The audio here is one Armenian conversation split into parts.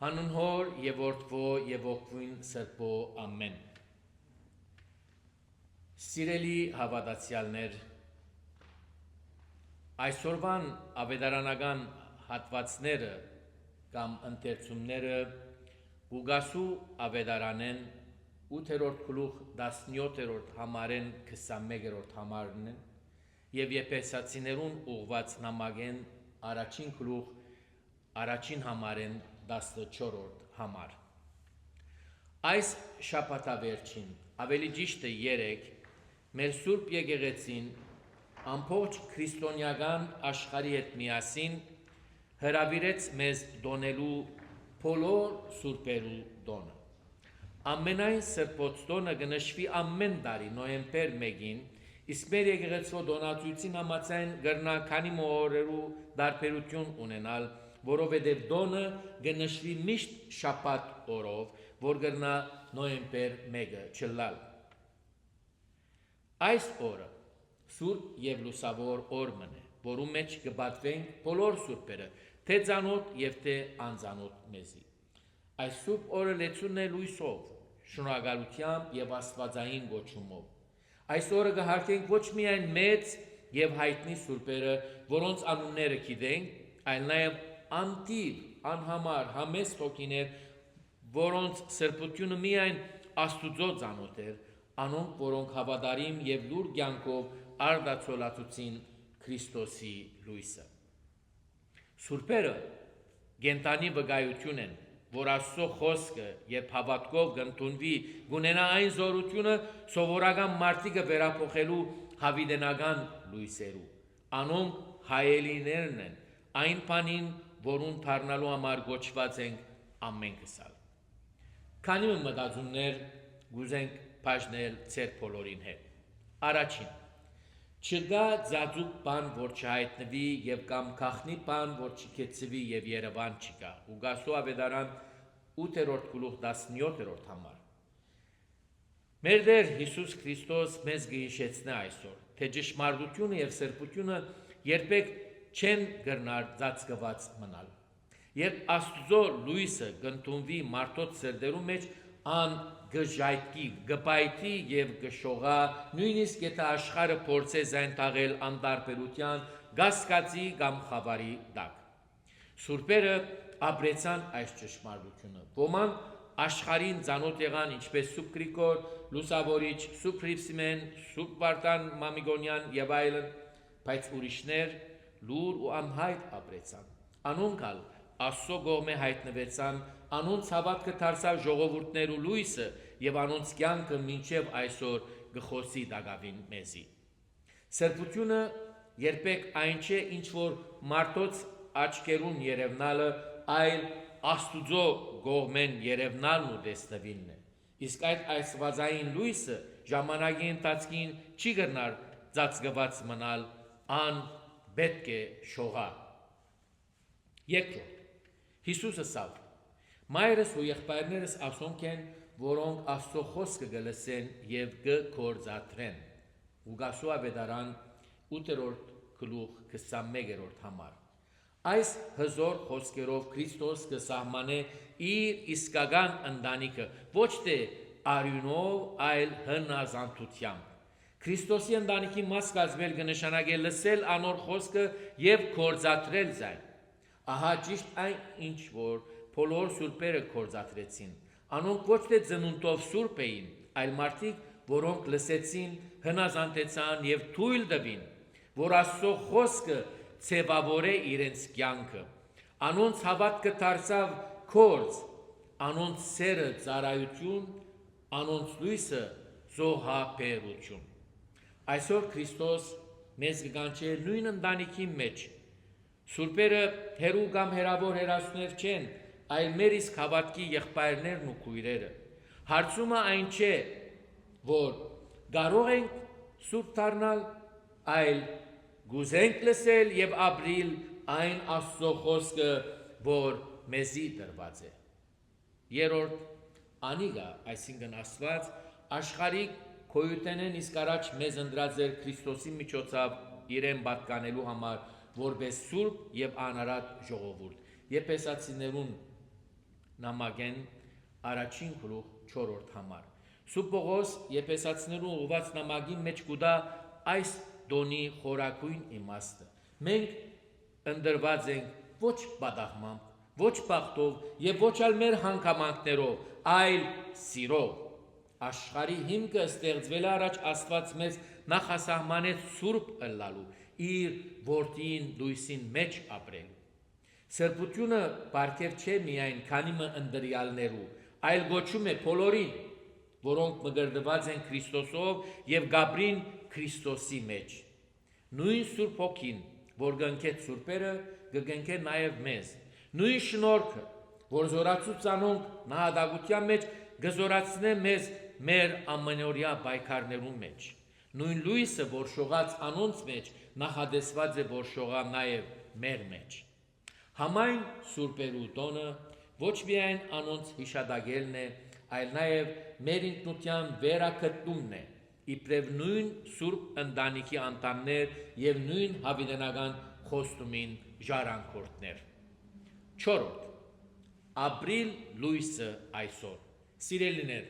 Հանուն հոր եւ որդվո եւ ողջույն սրբո ամեն։ Սիրելի հավատացյալներ, այսօրվան ավետարանական հատվածները կամ ընթերցումները Ուգասու ավետարանեն 8-րդ գլուխ 17-րդ համարեն 21-րդ համարն են եւ Եփեսացիներուն ուղված նամակեն առաջին գլուխ առաջին համարեն 14-րդ համար։ Այս շաբաթավերջին ավելի ճիշտ է 3 մեր Սուրբ Եկեղեցին ամբողջ քրիստոնեական աշխարհի հետ միասին հրավիրեց մեզ դոնելու բոլոր սուրբերու տոնը։ Ամենայն սրբոց տոնը կնշվի ամեն տարի նոյեմբեր 1-ին, իսկ մեր եկեղեցու դոնացույցին համաձայն գրնա քանի օրերու դարբերություն ունենալ, որովհետև տոնը կնշվի միշտ շաբաթ օրով, որ գրնա նոյեմբեր 1-ը չլալ։ Այս օրը Սուրբ եւ լուսավոր օրն է, որում մեջ կբացվենք բոլոր սուրբերը, թե ծանոթ եւ թե անծանոթ մեզի։ Այս սուրբ օրը լեցուն է լույսով, շնորհակալությամբ եւ աստվածային գոչումով։ Այս օրը կհարգենք ոչ միայն մեծ եւ հայտնի սուրբերը, որոնց անունները գիտենք, այլ նաեւ անտիվ, անհամար, համեստ հոգիներ, որոնց սրբությունը միայն Աստուծո ծանոթ էր, անոնք, որոնք հավատարիմ եւ լուր կյանքով արդացոլացուցին Քրիստոսի լույսը։ Սուրբերը գենտանի վկայություն են, որ Աստծո խոսքը երբ հավատքով կընդունվի, գունենա այն զորությունը սովորական մարդիկը վերափոխելու հավիտենական լույսերու։ Անոնք հայելիներն են, այն բանին, որուն դառնալու համար գոչված ենք ամենքսալ։ Քանի մտածումներ գուզենք բաժնել ձեր բոլորին հետ։ Առաջին, չկա ծածուկ բան, որ չհայտնվի եւ կամ քախնի բան, որ չկեցվի եւ Երևան չկա։ Ուգասու ավետարան 8-րդ գլուխ 17-րդ համար։ Մեր Տեր Հիսուս Քրիստոս մեզ գիշեցնե այսօր, թե ճշմարտությունը եւ սրբությունը երբեք չեն գրնար ծածկված մնալ։ Երբ Աստծո լույսը կընդունվի մարդոց սրտերու մեջ, ան գժայթքի, գպայթի եւ գշողա, նույնիսկ եթե աշխարհը փորձե զայն տաղել անտարբերության, գասկածի կամ խավարի տակ։ Սուրբերը ապրեցան այս ճշմարտությունը։ Ոմանք աշխարհին ծանոթ եղան ինչպես Սուրբ Գրիգոր, Լուսավորիչ, Սուրբ Հրիփսիմեն, Սուրբ Վարդան Մամիկոնյան եւ այլն, բայց ուրիշներ լուր ու անհայտ ապրեցան։ Անոնքալ Աստծո կողմէ հայտնվեցան, անոնց հավատքը դարձավ ժողովուրդներու լույսը եւ անոնց կյանքը մինչեւ այսօր գխոսի դակավին մեզի։ Սրբությունը երբեք այն չէ, ինչ որ մարդոց աչքերուն երևնալը, այլ Աստուծո կողմեն երևնալն ու տեսնվինն է։ Իսկ այդ աստվածային լույսը ժամանակի ընթացքին չի գնար ծածկված մնալ, ան պետք է շողա։ Երկրորդ, Հիսուսը սավ, մայրս ու եղբայրներս ասոնք են, որոնք Աստծո խոսքը կլսեն եւ կգործադրեն։ Ուգասու ավետարան 8-րդ գլուխ 21-րդ համար։ Այս հզոր խոսքերով Քրիստոս կսահմանե իր իսկական ընտանիքը ոչ թե արյունով, այլ հնազանդությամբ։ Քրիստոսի ընտանիքի մաս կազմել կնշանակե լսել անոր խոսքը եւ գործադրել զայն։ Ահա ճիշտ այն ինչ որ բոլոր սուրբերը գործադրեցին։ Անոնք ոչ թե ծնունդով սուրբ էին, այլ մարդիկ, որոնք լսեցին, հնազանդեցան եւ թույլ տվին, որ Աստծո խոսքը ցևավորե իրենց կյանքը։ Անոնց հավատքը դարձավ գործ, անոնց սերը ծառայություն, անոնց լույսը զոհաբերություն։ Այսօր Քրիստոս մեզ կկանչե նույն ընտանիքի մեջ։ Սուրբերը հերու կամ հերավոր հերասուներ չեն, այլ մեր իսկ հավատքի եղբայրներն ու քույրերը։ Հարցումը այն չէ, որ կարող ենք սուրբ դառնալ, այլ գուզենք լսել եւ ապրիլ այն Աստծո խոսքը, որ մեզի տրված է։ Երրորդ, անիգա, այսինքն Աստված աշխարհիկ քոյութենեն իսկ առաջ մեզ ընտրած էր Քրիստոսի միջոցով իրեն պատկանելու համար, որպես սուրբ եւ անարատ ժողովուրդ։ Եփեսացիներուն նամակեն առաջին գլուխ 4-րդ համար։ Սուրբ Պողոս Եփեսացիներուն ուղված նամակի մեջ կուտա այս դոնի խորակույն իմաստը։ Մենք ընդրված ենք ոչ բադաղմամբ, ոչ բախտով եւ ոչ ալ մեր հանգամանքներով, այլ սիրով։ Աշխարհի հիմքը ստեղծվել առաջ Աստված մեզ նախասահմանեց սուրբ ըլլալու, իր որդին լույսին մեջ ապրելու։ Սրբությունը բարգև չէ միայն քանի մը ընդրյալներու, այլ գոչում է բոլորին, որոնք մգրդված են Քրիստոսով եւ գաբրին Քրիստոսի մեջ։ Նույն Սուրբ Հոգին, որ գնքեց սուրբերը, կգնքե նաեւ մեզ։ Նույն շնորհքը, որ զորացուց անոնք նահատակության մեջ գզորացնե մեզ մեր ամենօրյա պայքարներու մեջ։ Նույն լույսը, որ շողած անոնց մեջ, նախադեսված է, որ շողա նաեւ մեր մեջ։ Համայն սուրբերու տոնը ոչ միայն անոնց հիշադակելն է, այլ նաև մեր ինքնության վերակտումն է, իբրև նույն սուրբ ընտանիքի անդամներ եւ նույն հավիտենական խոստումին ժառանգորդներ։ 4. Ապրիլ լույսը այսօր։ Սիրելիներ,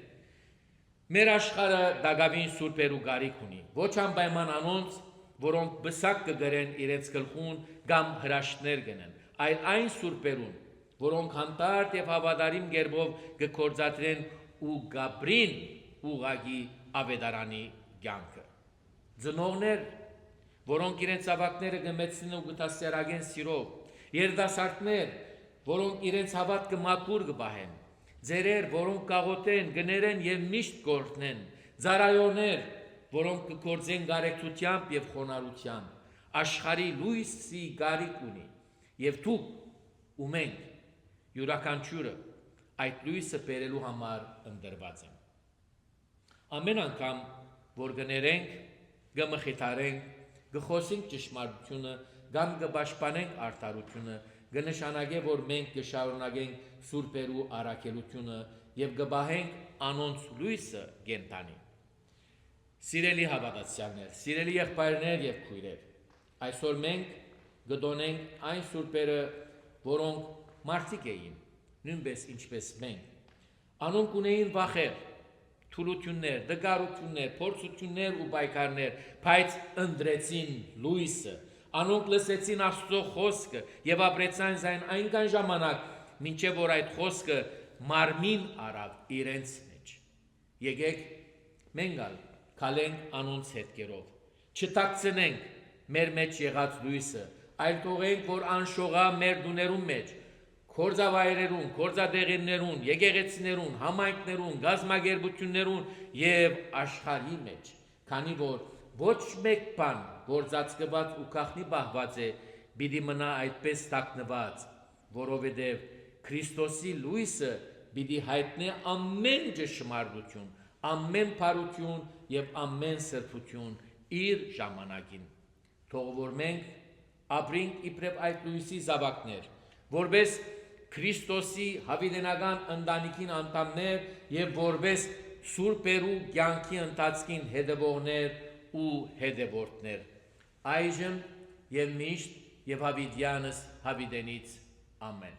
մեր աշխարհը դակավին սուրբերու գարիք ունի, ոչ անպայման անոնց, որոնք բսակ կգրեն իրենց գլխուն կամ հրաշքներ գնեն, այլ այն սուրբերուն, որոնք հանդարտ եւ հավատարիմ գերբով կգործադրեն ու գաբրին ուղագի ավետարանի կյանքը։ Ծնողներ, որոնք իրենց ավակները կմեծնեն ու կտասերագեն սիրով, երդասարտներ, որոնք իրենց հավատքը մաքուր կբահեն, ձերեր, որոնք կաղոթեն, գներեն եւ միշտ գործնեն, ծառայողներ, որոնք կգործեն գարեկցությամբ եւ խոնարհությամբ, աշխարհի լույսի գարիք ունի, եւ դուք ու մենք յուրաքանչյուրը այդ լույսը բերելու համար ընդրված ենք։ Ամեն անգամ, որ գներենք, կմխիթարենք, կխոսենք ճշմարտությունը, կամ կպաշտպանենք արդարությունը, կնշանակե, որ մենք կշարունակենք սուրբերու առաքելությունը եւ կբահենք անոնց լույսը կենտանի։ Սիրելի հավատացյալներ, սիրելի եղբայրներ եւ քույրեր, այսօր մենք կդոնենք այն սուրբերը, որոնք մարդիկ էին, նույնպես ինչպես մենք։ Անոնք ունեին վախեր, թուլություններ, դգարություններ, փորձություններ ու պայքարներ, բայց ընտրեցին լույսը։ Անոնք լսեցին Աստծո խոսքը եւ ապրեցին զայն այնքան ժամանակ, մինչեւ որ այդ խոսքը մարմին արավ իրենց մեջ։ Եկեք մենք ալ քալենք անոնց հետքերով, չտակցնենք մեր մեջ եղած լույսը, այլ թողենք, որ անշողա մեր դուներուն մեջ, կորձավայրերուն, կորձադեղերներուն, եկեղեցիներուն, համայնքներուն, գազմագերբություններուն եւ աշխարհի մեջ, քանի որ ոչ մեկ բան, որ ծածկված ու քախնի բահված է, պիտի մնա այդպես թաքնված, որովհետև Քրիստոսի լույսը պիտի հայտնի ամեն ճշմարտություն, ամեն բարություն եւ ամեն սրբություն իր ժամանակին։ Թող որ մենք ապրենք իբրև այդ լույսի զավակներ, որպես Քրիստոսի հավիտենական ընտանիքին անդամներ եւ որպես սուրբերու կյանքի ընթացքին հետևողներ ու հետևորդներ, այժմ եւ միշտ եւ հավիտյանս հավիտենից ամեն։